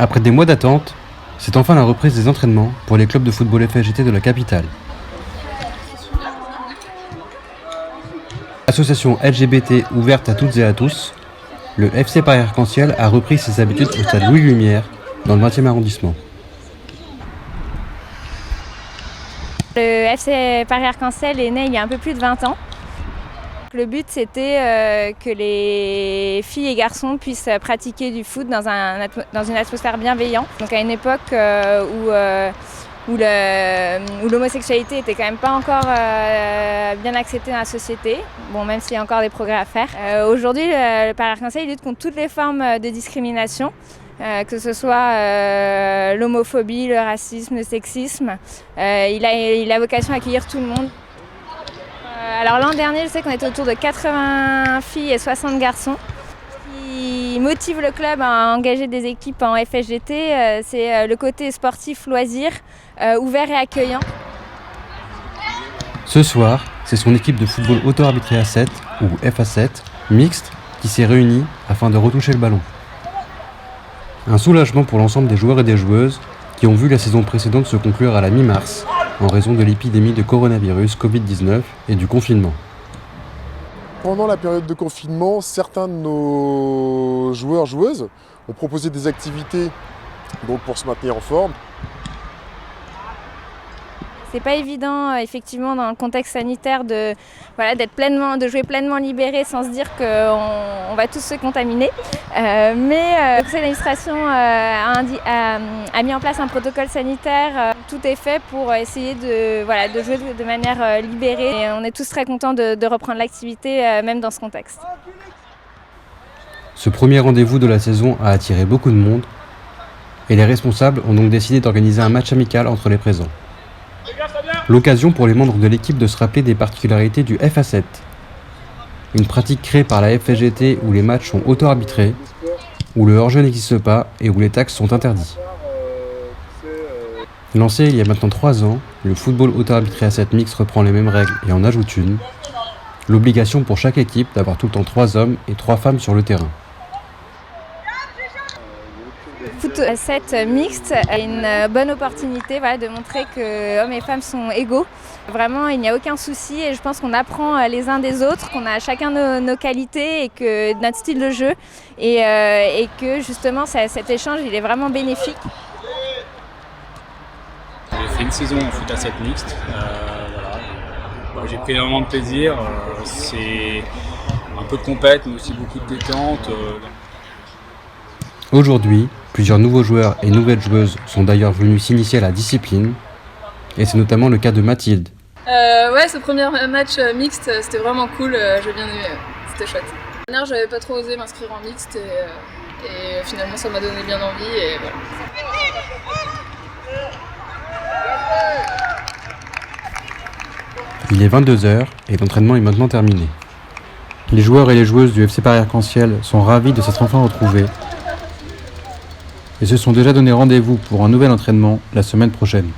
Après des mois d'attente, c'est enfin la reprise des entraînements pour les clubs de football FSGT de la capitale. Association LGBT ouverte à toutes et à tous, le FC Paris-Arc-en-Ciel a repris ses habitudes au stade Louis Lumière, dans le 20e arrondissement. Le FC Paris-Arc-en-Ciel est né il y a un peu plus de 20 ans. Le but, c'était que les filles et garçons puissent pratiquer du foot dans une atmosphère bienveillante. Donc à une époque où l'homosexualité était quand même pas encore bien acceptée dans la société, bon, même s'il y a encore des progrès à faire. Aujourd'hui, le Paris-Arc-en-Ciel lutte contre toutes les formes de discrimination, que ce soit l'homophobie, le racisme, le sexisme. Il a vocation à accueillir tout le monde. Alors l'an dernier, je sais qu'on était autour de 80 filles et 60 garçons. Ce qui motive le club à engager des équipes en FSGT, c'est le côté sportif, loisir, ouvert et accueillant. Ce soir, c'est son équipe de football auto-arbitré à 7, ou FA7, mixte, qui s'est réunie afin de retoucher le ballon. Un soulagement pour l'ensemble des joueurs et des joueuses qui ont vu la saison précédente se conclure à la mi-mars, en raison de l'épidémie de coronavirus Covid-19 et du confinement. Pendant la période de confinement, certains de nos joueurs-joueuses ont proposé des activités donc pour se maintenir en forme. C'est pas évident, effectivement, dans le contexte sanitaire de jouer pleinement libéré sans se dire qu'on va tous se contaminer. Mais le conseil d'administration a mis en place un protocole sanitaire. Tout est fait pour essayer de jouer de manière libérée. Et on est tous très contents de reprendre l'activité, même dans ce contexte. Ce premier rendez-vous de la saison a attiré beaucoup de monde et les responsables ont donc décidé d'organiser un match amical entre les présents. L'occasion pour les membres de l'équipe de se rappeler des particularités du FA7. Une pratique créée par la FSGT où les matchs sont auto-arbitrés, où le hors-jeu n'existe pas et où les taxes sont interdits. Lancé il y a maintenant 3 ans, le football auto-arbitré à 7 mix reprend les mêmes règles et en ajoute une. L'obligation pour chaque équipe d'avoir tout le temps 3 hommes et 3 femmes sur le terrain. Foot 7 mixte est une bonne opportunité de montrer que hommes et femmes sont égaux. Vraiment, il n'y a aucun souci et je pense qu'on apprend les uns des autres, qu'on a chacun nos qualités et que notre style de jeu et que justement cet échange il est vraiment bénéfique. J'ai fait une saison en foot à 7 mixte. J'ai pris énormément de plaisir. C'est un peu de compète mais aussi beaucoup de détente. Aujourd'hui, plusieurs nouveaux joueurs et nouvelles joueuses sont d'ailleurs venus s'initier à la discipline, et c'est notamment le cas de Mathilde. Ce premier match mixte, c'était vraiment cool, j'ai bien aimé, c'était chouette. L'année dernière, j'avais pas trop osé m'inscrire en mixte et finalement ça m'a donné bien envie et voilà. Il est 22h et l'entraînement est maintenant terminé. Les joueurs et les joueuses du FC Paris-Arc-en-Ciel sont ravis de s'être enfin retrouvés et se sont déjà donné rendez-vous pour un nouvel entraînement la semaine prochaine.